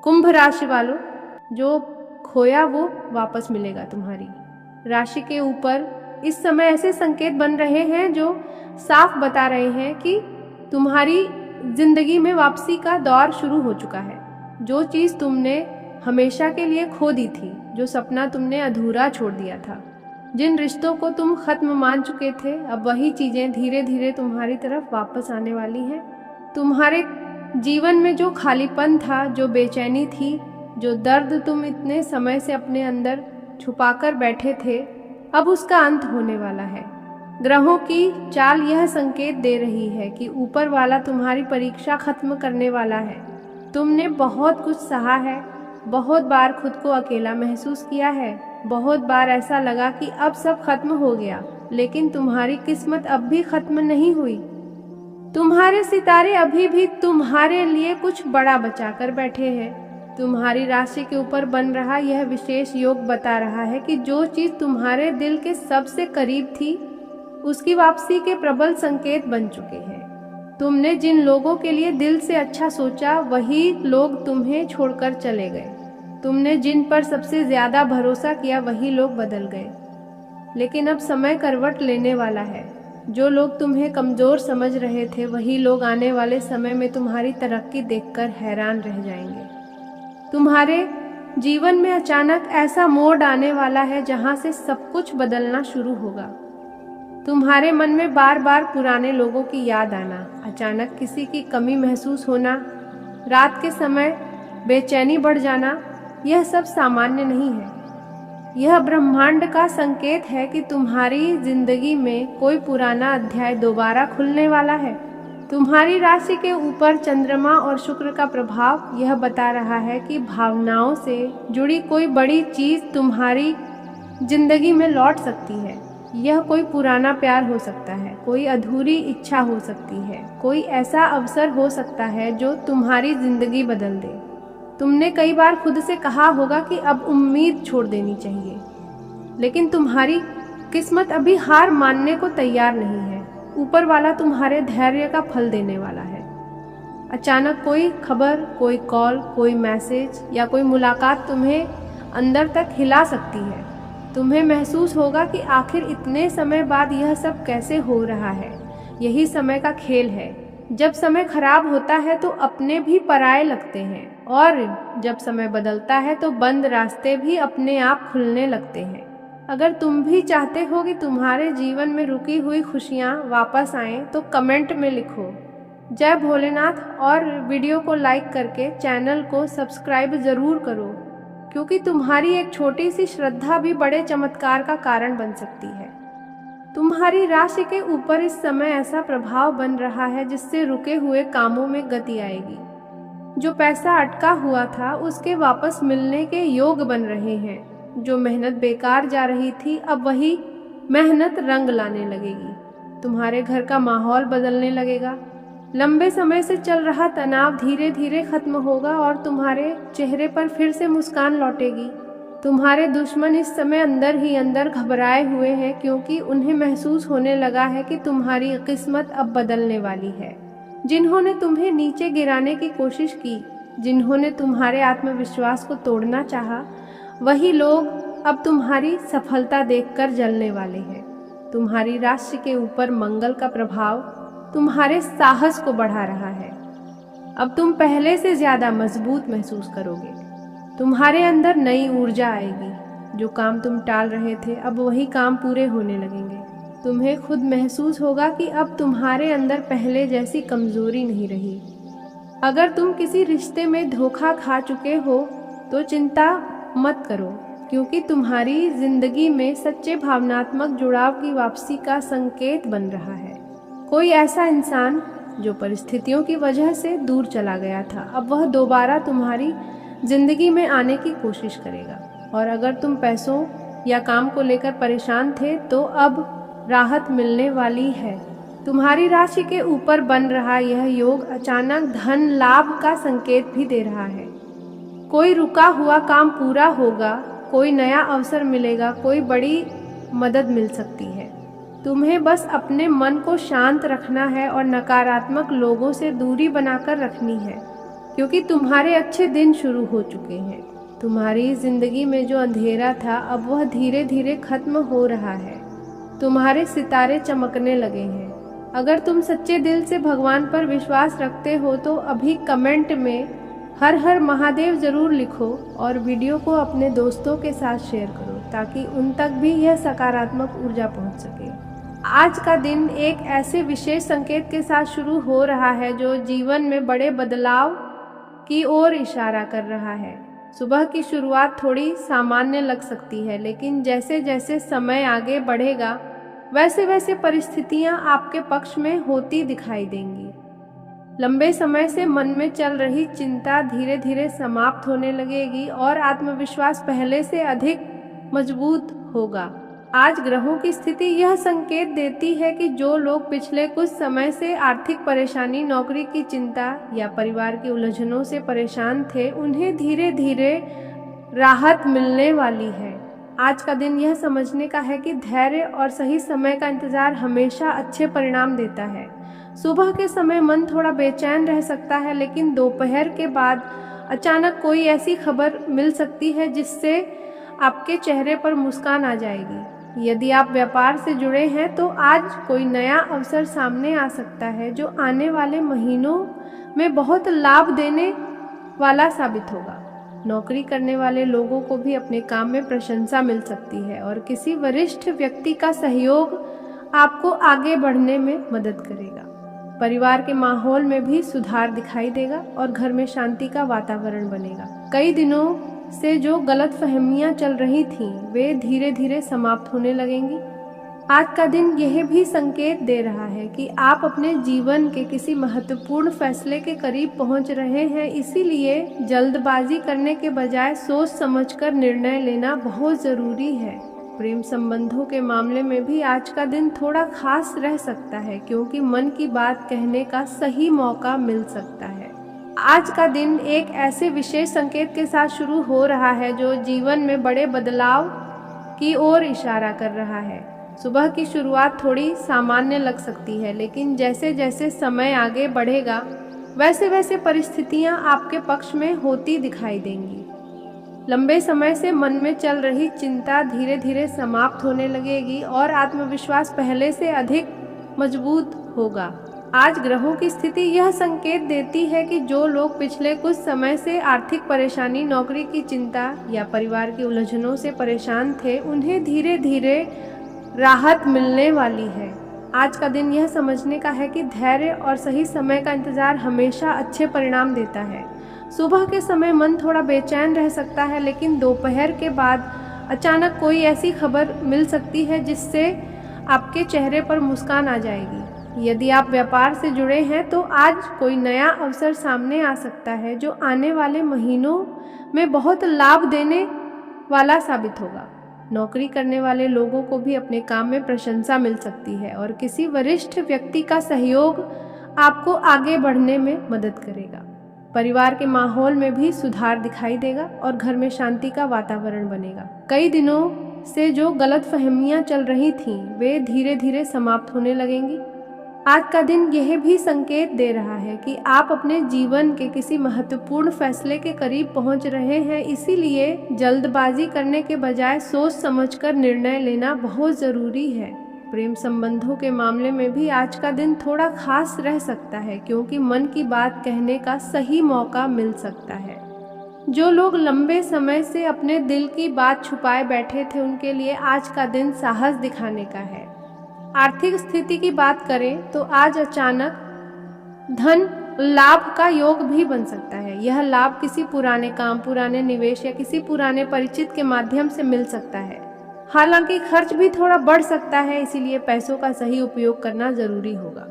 कुंभ राशि वालों, जो खोया वो वापस मिलेगा। तुम्हारी राशि के ऊपर इस समय ऐसे संकेत बन रहे हैं जो साफ बता रहे हैं कि तुम्हारी जिंदगी में वापसी का दौर शुरू हो चुका है। जो चीज़ तुमने हमेशा के लिए खो दी थी, जो सपना तुमने अधूरा छोड़ दिया था, जिन रिश्तों को तुम खत्म मान चुके थे, अब वही चीज़ें धीरे धीरे तुम्हारी तरफ वापस आने वाली हैं। तुम्हारे जीवन में जो खालीपन था, जो बेचैनी थी, जो दर्द तुम इतने समय से अपने अंदर छुपाकर बैठे थे, अब उसका अंत होने वाला है। ग्रहों की चाल यह संकेत दे रही है कि ऊपर वाला तुम्हारी परीक्षा खत्म करने वाला है। तुमने बहुत कुछ सहा है, बहुत बार खुद को अकेला महसूस किया है, बहुत बार ऐसा लगा कि अब सब खत्म हो गया, लेकिन तुम्हारी किस्मत अब भी खत्म नहीं हुई। तुम्हारे सितारे अभी भी तुम्हारे लिए कुछ बड़ा बचा कर बैठे हैं। तुम्हारी राशि के ऊपर बन रहा यह विशेष योग बता रहा है कि जो चीज़ तुम्हारे दिल के सबसे करीब थी, उसकी वापसी के प्रबल संकेत बन चुके हैं। तुमने जिन लोगों के लिए दिल से अच्छा सोचा, वही लोग तुम्हें छोड़कर चले गए। तुमने जिन पर सबसे ज्यादा भरोसा किया, वही लोग बदल गए। लेकिन अब समय करवट लेने वाला है। जो लोग तुम्हें कमजोर समझ रहे थे, वही लोग आने वाले समय में तुम्हारी तरक्की देखकर हैरान रह जाएंगे। तुम्हारे जीवन में अचानक ऐसा मोड़ आने वाला है जहां से सब कुछ बदलना शुरू होगा। तुम्हारे मन में बार बार पुराने लोगों की याद आना, अचानक किसी की कमी महसूस होना, रात के समय बेचैनी बढ़ जाना, यह सब सामान्य नहीं है। यह ब्रह्मांड का संकेत है कि तुम्हारी जिंदगी में कोई पुराना अध्याय दोबारा खुलने वाला है। तुम्हारी राशि के ऊपर चंद्रमा और शुक्र का प्रभाव यह बता रहा है कि भावनाओं से जुड़ी कोई बड़ी चीज तुम्हारी जिंदगी में लौट सकती है। यह कोई पुराना प्यार हो सकता है, कोई अधूरी इच्छा हो सकती है, कोई ऐसा अवसर हो सकता है जो तुम्हारी जिंदगी बदल दे। तुमने कई बार खुद से कहा होगा कि अब उम्मीद छोड़ देनी चाहिए, लेकिन तुम्हारी किस्मत अभी हार मानने को तैयार नहीं है। ऊपर वाला तुम्हारे धैर्य का फल देने वाला है। अचानक कोई खबर, कोई कॉल, कोई मैसेज या कोई मुलाकात तुम्हें अंदर तक हिला सकती है। तुम्हें महसूस होगा कि आखिर इतने समय बाद यह सब कैसे हो रहा है। यही समय का खेल है। जब समय खराब होता है तो अपने भी पराये लगते हैं, और जब समय बदलता है तो बंद रास्ते भी अपने आप खुलने लगते हैं। अगर तुम भी चाहते हो कि तुम्हारे जीवन में रुकी हुई खुशियाँ वापस आएं, तो कमेंट में लिखो जय भोलेनाथ, और वीडियो को लाइक करके चैनल को सब्सक्राइब ज़रूर करो, क्योंकि तुम्हारी एक छोटी सी श्रद्धा भी बड़े चमत्कार का कारण बन सकती है। तुम्हारी राशि के ऊपर इस समय ऐसा प्रभाव बन रहा है जिससे रुके हुए कामों में गति आएगी। जो पैसा अटका हुआ था, उसके वापस मिलने के योग बन रहे हैं। जो मेहनत बेकार जा रही थी, अब वही मेहनत रंग लाने लगेगी। तुम्हारे घर का माहौल बदलने लगेगा। लंबे समय से चल रहा तनाव धीरे धीरे खत्म होगा और तुम्हारे चेहरे पर फिर से मुस्कान लौटेगी। तुम्हारे दुश्मन इस समय अंदर ही अंदर घबराए हुए हैं, क्योंकि उन्हें महसूस होने लगा है कि तुम्हारी किस्मत अब बदलने वाली है। जिन्होंने तुम्हें नीचे गिराने की कोशिश की, जिन्होंने तुम्हारे आत्मविश्वास को तोड़ना चाहा, वही लोग अब तुम्हारी सफलता देखकर जलने वाले हैं। तुम्हारी राशि के ऊपर मंगल का प्रभाव तुम्हारे साहस को बढ़ा रहा है। अब तुम पहले से ज्यादा मजबूत महसूस करोगे। तुम्हारे अंदर नई ऊर्जा आएगी। जो काम तुम टाल रहे थे, अब वही काम पूरे होने लगेंगे। तुम्हें खुद महसूस होगा कि अब तुम्हारे अंदर पहले जैसी कमजोरी नहीं रही। अगर तुम किसी रिश्ते में धोखा खा चुके हो तो चिंता मत करो, क्योंकि तुम्हारी जिंदगी में सच्चे भावनात्मक जुड़ाव की वापसी का संकेत बन रहा है। कोई ऐसा इंसान जो परिस्थितियों की वजह से दूर चला गया था, अब वह दोबारा तुम्हारी जिंदगी में आने की कोशिश करेगा। और अगर तुम पैसों या काम को लेकर परेशान थे, तो अब राहत मिलने वाली है। तुम्हारी राशि के ऊपर बन रहा यह योग अचानक धन लाभ का संकेत भी दे रहा है। कोई रुका हुआ काम पूरा होगा, कोई नया अवसर मिलेगा, कोई बड़ी मदद मिल सकती है। तुम्हें बस अपने मन को शांत रखना है और नकारात्मक लोगों से दूरी बनाकर रखनी है। क्योंकि तुम्हारे अच्छे दिन शुरू हो चुके हैं। तुम्हारी जिंदगी में जो अंधेरा था अब वह धीरे धीरे खत्म हो रहा है। तुम्हारे सितारे चमकने लगे हैं। अगर तुम सच्चे दिल से भगवान पर विश्वास रखते हो तो अभी कमेंट में हर हर महादेव जरूर लिखो और वीडियो को अपने दोस्तों के साथ शेयर करो ताकि उन तक भी यह सकारात्मक ऊर्जा पहुंच सके। आज का दिन एक ऐसे विशेष संकेत के साथ शुरू हो रहा है जो जीवन में बड़े बदलाव की ओर इशारा कर रहा है। सुबह की शुरुआत थोड़ी सामान्य लग सकती है, लेकिन जैसे जैसे समय आगे बढ़ेगा वैसे वैसे परिस्थितियां आपके पक्ष में होती दिखाई देंगी। लंबे समय से मन में चल रही चिंता धीरे धीरे समाप्त होने लगेगी और आत्मविश्वास पहले से अधिक मजबूत होगा। आज ग्रहों की स्थिति यह संकेत देती है कि जो लोग पिछले कुछ समय से आर्थिक परेशानी, नौकरी की चिंता या परिवार की उलझनों से परेशान थे, उन्हें धीरे धीरे राहत मिलने वाली है। आज का दिन यह समझने का है कि धैर्य और सही समय का इंतजार हमेशा अच्छे परिणाम देता है। सुबह के समय मन थोड़ा बेचैन रह सकता है, लेकिन दोपहर के बाद अचानक कोई ऐसी खबर मिल सकती है जिससे आपके चेहरे पर मुस्कान आ जाएगी। यदि आप व्यापार से जुड़े हैं तो आज कोई नया अवसर सामने आ सकता है जो आने वाले महीनों में बहुत लाभ देने वाला साबित होगा। नौकरी करने वाले लोगों को भी अपने काम में प्रशंसा मिल सकती है और किसी वरिष्ठ व्यक्ति का सहयोग आपको आगे बढ़ने में मदद करेगा। परिवार के माहौल में भी सुधार दिखाई देगा और घर में शांति का वातावरण बनेगा। कई दिनों से जो गलतफहमियां चल रही थीं, वे धीरे धीरे समाप्त होने लगेंगी। आज का दिन यह भी संकेत दे रहा है कि आप अपने जीवन के किसी महत्वपूर्ण फैसले के करीब पहुंच रहे हैं, इसीलिए जल्दबाजी करने के बजाय सोच समझकर निर्णय लेना बहुत ज़रूरी है। प्रेम संबंधों के मामले में भी आज का दिन थोड़ा खास रह सकता है, क्योंकि मन की बात कहने का सही मौका मिल सकता है। आज का दिन एक ऐसे विशेष संकेत के साथ शुरू हो रहा है जो जीवन में बड़े बदलाव की ओर इशारा कर रहा है। सुबह की शुरुआत थोड़ी सामान्य लग सकती है, लेकिन जैसे जैसे समय आगे बढ़ेगा वैसे वैसे परिस्थितियां आपके पक्ष में होती दिखाई देंगी। लंबे समय से मन में चल रही चिंता धीरे धीरे समाप्त होने लगेगी और आत्मविश्वास पहले से अधिक मजबूत होगा। आज ग्रहों की स्थिति यह संकेत देती है कि जो लोग पिछले कुछ समय से आर्थिक परेशानी, नौकरी की चिंता या परिवार की उलझनों से परेशान थे, उन्हें धीरे धीरे राहत मिलने वाली है। आज का दिन यह समझने का है कि धैर्य और सही समय का इंतजार हमेशा अच्छे परिणाम देता है। सुबह के समय मन थोड़ा बेचैन रह सकता है, लेकिन दोपहर के बाद अचानक कोई ऐसी खबर मिल सकती है जिससे आपके चेहरे पर मुस्कान आ जाएगी। यदि आप व्यापार से जुड़े हैं तो आज कोई नया अवसर सामने आ सकता है जो आने वाले महीनों में बहुत लाभ देने वाला साबित होगा। नौकरी करने वाले लोगों को भी अपने काम में प्रशंसा मिल सकती है और किसी वरिष्ठ व्यक्ति का सहयोग आपको आगे बढ़ने में मदद करेगा। परिवार के माहौल में भी सुधार दिखाई देगा और घर में शांति का वातावरण बनेगा। कई दिनों से जो गलतफहमियां चल रही थीं, वे धीरे धीरे समाप्त होने लगेंगी। आज का दिन यह भी संकेत दे रहा है कि आप अपने जीवन के किसी महत्वपूर्ण फैसले के करीब पहुंच रहे हैं, इसीलिए जल्दबाजी करने के बजाय सोच समझकर निर्णय लेना बहुत ज़रूरी है। प्रेम संबंधों के मामले में भी आज का दिन थोड़ा खास रह सकता है, क्योंकि मन की बात कहने का सही मौका मिल सकता है। जो लोग लंबे समय से अपने दिल की बात छुपाए बैठे थे, उनके लिए आज का दिन साहस दिखाने का है। आर्थिक स्थिति की बात करें तो आज अचानक धन लाभ का योग भी बन सकता है। यह लाभ किसी पुराने काम, पुराने निवेश या किसी पुराने परिचित के माध्यम से मिल सकता है। हालांकि खर्च भी थोड़ा बढ़ सकता है, इसीलिए पैसों का सही उपयोग करना जरूरी होगा।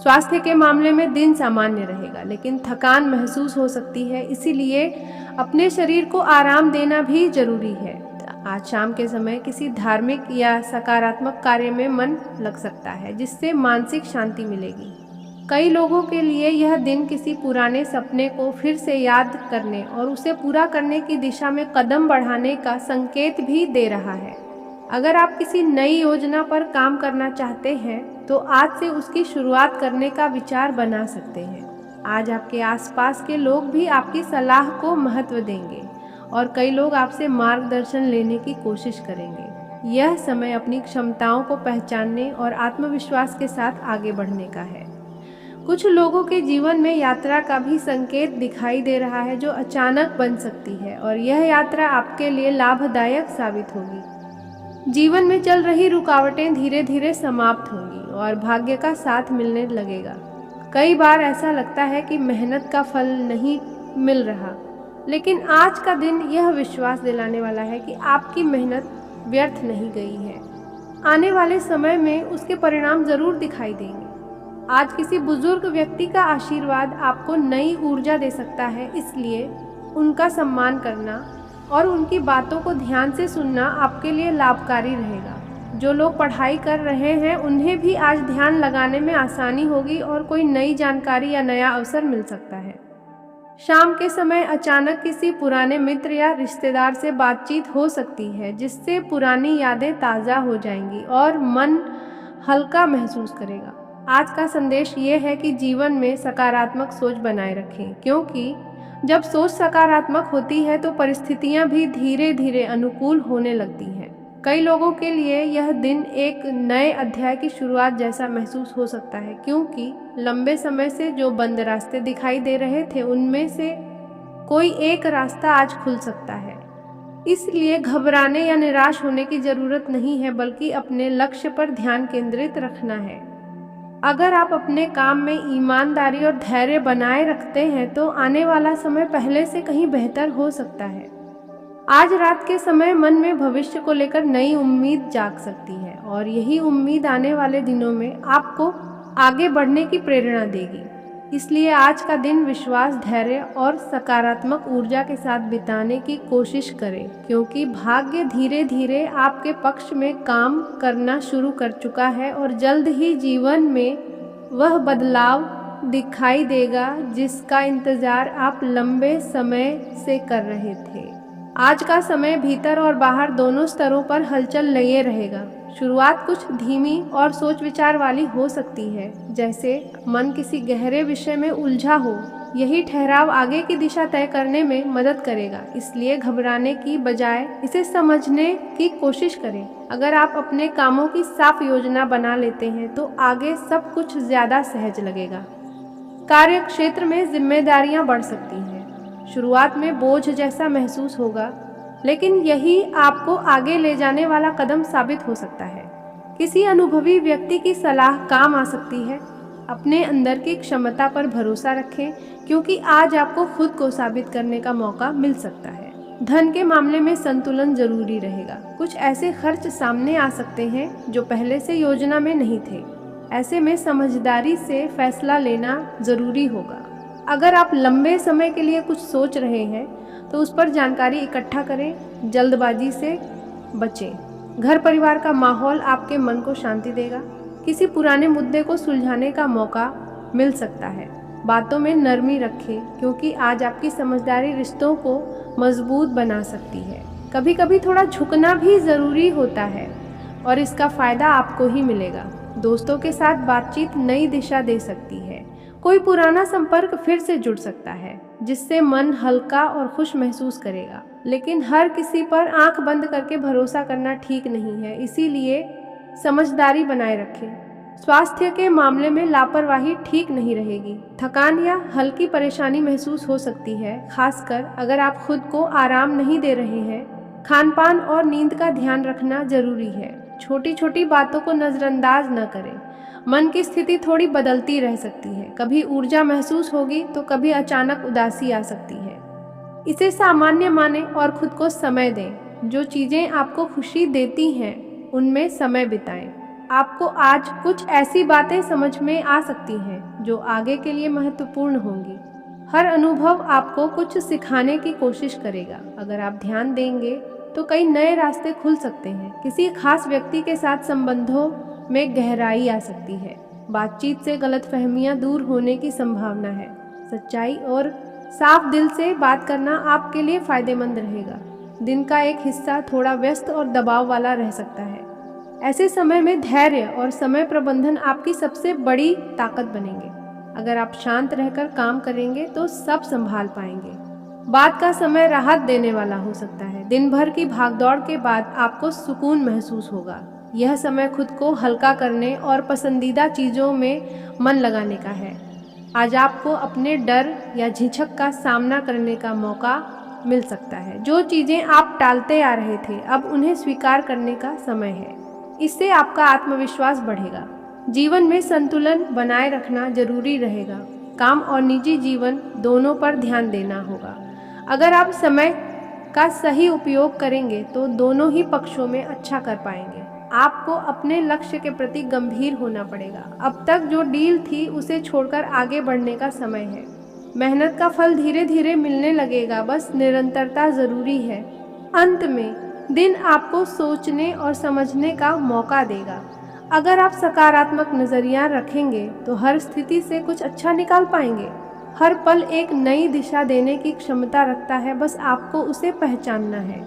स्वास्थ्य के मामले में दिन सामान्य रहेगा, लेकिन थकान महसूस हो सकती है, इसीलिए अपने शरीर को आराम देना भी जरूरी है। आज शाम के समय किसी धार्मिक या सकारात्मक कार्य में मन लग सकता है, जिससे मानसिक शांति मिलेगी। कई लोगों के लिए यह दिन किसी पुराने सपने को फिर से याद करने और उसे पूरा करने की दिशा में कदम बढ़ाने का संकेत भी दे रहा है। अगर आप किसी नई योजना पर काम करना चाहते हैं तो आज से उसकी शुरुआत करने का विचार बना सकते हैं। आज आपके आसपास के लोग भी आपकी सलाह को महत्व देंगे और कई लोग आपसे मार्गदर्शन लेने की कोशिश करेंगे। यह समय अपनी क्षमताओं को पहचानने और आत्मविश्वास के साथ आगे बढ़ने का है। कुछ लोगों के जीवन में यात्रा का भी संकेत दिखाई दे रहा है जो अचानक बन सकती है और यह यात्रा आपके लिए लाभदायक साबित होगी। जीवन में चल रही रुकावटें धीरे धीरे समाप्त होंगी और भाग्य का साथ मिलने लगेगा। कई बार ऐसा लगता है कि मेहनत का फल नहीं मिल रहा, लेकिन आज का दिन यह विश्वास दिलाने वाला है कि आपकी मेहनत व्यर्थ नहीं गई है। आने वाले समय में उसके परिणाम जरूर दिखाई देंगे। आज किसी बुजुर्ग व्यक्ति का आशीर्वाद आपको नई ऊर्जा दे सकता है, इसलिए उनका सम्मान करना और उनकी बातों को ध्यान से सुनना आपके लिए लाभकारी रहेगा। जो लोग पढ़ाई कर रहे हैं उन्हें भी आज ध्यान लगाने में आसानी होगी और कोई नई जानकारी या नया अवसर मिल सकता है। शाम के समय अचानक किसी पुराने मित्र या रिश्तेदार से बातचीत हो सकती है, जिससे पुरानी यादें ताज़ा हो जाएंगी और मन हल्का महसूस करेगा। आज का संदेश ये है कि जीवन में सकारात्मक सोच बनाए रखें, क्योंकि जब सोच सकारात्मक होती है तो परिस्थितियां भी धीरे धीरे अनुकूल होने लगती हैं। कई लोगों के लिए यह दिन एक नए अध्याय की शुरुआत जैसा महसूस हो सकता है, क्योंकि लंबे समय से जो बंद रास्ते दिखाई दे रहे थे उनमें से कोई एक रास्ता आज खुल सकता है। इसलिए घबराने या निराश होने की जरूरत नहीं है, बल्कि अपने लक्ष्य पर ध्यान केंद्रित रखना है। अगर आप अपने काम में ईमानदारी और धैर्य बनाए रखते हैं तो आने वाला समय पहले से कहीं बेहतर हो सकता है। आज रात के समय मन में भविष्य को लेकर नई उम्मीद जाग सकती है और यही उम्मीद आने वाले दिनों में आपको आगे बढ़ने की प्रेरणा देगी। इसलिए आज का दिन विश्वास, धैर्य और सकारात्मक ऊर्जा के साथ बिताने की कोशिश करें, क्योंकि भाग्य धीरे धीरे आपके पक्ष में काम करना शुरू कर चुका है और जल्द ही जीवन में वह बदलाव दिखाई देगा जिसका इंतजार आप लंबे समय से कर रहे थे। आज का समय भीतर और बाहर दोनों स्तरों पर हलचल लिए रहेगा। शुरुआत कुछ धीमी और सोच विचार वाली हो सकती है, जैसे मन किसी गहरे विषय में उलझा हो। यही ठहराव आगे की दिशा तय करने में मदद करेगा, इसलिए घबराने की बजाय इसे समझने की कोशिश करें। अगर आप अपने कामों की साफ योजना बना लेते हैं तो आगे सब कुछ ज्यादा सहज लगेगा। कार्य क्षेत्र में जिम्मेदारियां बढ़ सकती हैं। शुरुआत में बोझ जैसा महसूस होगा, लेकिन यही आपको आगे ले जाने वाला कदम साबित हो सकता है। किसी अनुभवी व्यक्ति की सलाह काम आ सकती है। अपने अंदर की क्षमता पर भरोसा रखें, क्योंकि आज आपको खुद को साबित करने का मौका मिल सकता है। धन के मामले में संतुलन जरूरी रहेगा। कुछ ऐसे खर्च सामने आ सकते हैं जो पहले से योजना में नहीं थे। ऐसे में समझदारी से फैसला लेना जरूरी होगा। अगर आप लंबे समय के लिए कुछ सोच रहे हैं तो उस पर जानकारी इकट्ठा करें, जल्दबाजी से बचें। घर परिवार का माहौल आपके मन को शांति देगा। किसी पुराने मुद्दे को सुलझाने का मौका मिल सकता है। बातों में नरमी रखें, क्योंकि आज आपकी समझदारी रिश्तों को मजबूत बना सकती है। कभी कभी थोड़ा झुकना भी ज़रूरी होता है और इसका फ़ायदा आपको ही मिलेगा। दोस्तों के साथ बातचीत नई दिशा दे सकती है। कोई पुराना संपर्क फिर से जुड़ सकता है, जिससे मन हल्का और खुश महसूस करेगा। लेकिन हर किसी पर आंख बंद करके भरोसा करना ठीक नहीं है, इसीलिए समझदारी बनाए रखें। स्वास्थ्य के मामले में लापरवाही ठीक नहीं रहेगी। थकान या हल्की परेशानी महसूस हो सकती है, खासकर अगर आप खुद को आराम नहीं दे रहे हैं। खानपान और नींद का ध्यान रखना जरूरी है। छोटी छोटी बातों को नज़रअंदाज न करें। मन की स्थिति थोड़ी बदलती रह सकती है। कभी ऊर्जा महसूस होगी तो कभी अचानक उदासी आ सकती है। इसे सामान्य मानें और खुद को समय दें। जो चीज़ें आपको खुशी देती हैं उनमें समय बिताएं। आपको आज कुछ ऐसी बातें समझ में आ सकती हैं जो आगे के लिए महत्वपूर्ण होंगी। हर अनुभव आपको कुछ सिखाने की कोशिश करेगा। अगर आप ध्यान देंगे तो कई नए रास्ते खुल सकते हैं। किसी खास व्यक्ति के साथ संबंधों में गहराई आ सकती है। बातचीत से गलतफहमियां दूर होने की संभावना है। सच्चाई और साफ दिल से बात करना आपके लिए फायदेमंद रहेगा। दिन का एक हिस्सा थोड़ा व्यस्त और दबाव वाला रह सकता है। ऐसे समय में धैर्य और समय प्रबंधन आपकी सबसे बड़ी ताकत बनेंगे। अगर आप शांत रहकर काम करेंगे तो सब संभाल पाएंगे। बाद का समय राहत देने वाला हो सकता है। दिन भर की भागदौड़ के बाद आपको सुकून महसूस होगा। यह समय खुद को हल्का करने और पसंदीदा चीज़ों में मन लगाने का है। आज आपको अपने डर या झिझक का सामना करने का मौका मिल सकता है। जो चीज़ें आप टालते आ रहे थे, अब उन्हें स्वीकार करने का समय है। इससे आपका आत्मविश्वास बढ़ेगा। जीवन में संतुलन बनाए रखना जरूरी रहेगा। काम और निजी जीवन दोनों पर ध्यान देना होगा। अगर आप समय का सही उपयोग करेंगे तो दोनों ही पक्षों में अच्छा कर पाएंगे। आपको अपने लक्ष्य के प्रति गंभीर होना पड़ेगा। अब तक जो डील थी उसे छोड़कर आगे बढ़ने का समय है। मेहनत का फल धीरे धीरे मिलने लगेगा, बस निरंतरता जरूरी है। अंत में दिन आपको सोचने और समझने का मौका देगा। अगर आप सकारात्मक नज़रिया रखेंगे तो हर स्थिति से कुछ अच्छा निकाल पाएंगे। हर पल एक नई दिशा देने की क्षमता रखता है, बस आपको उसे पहचानना है।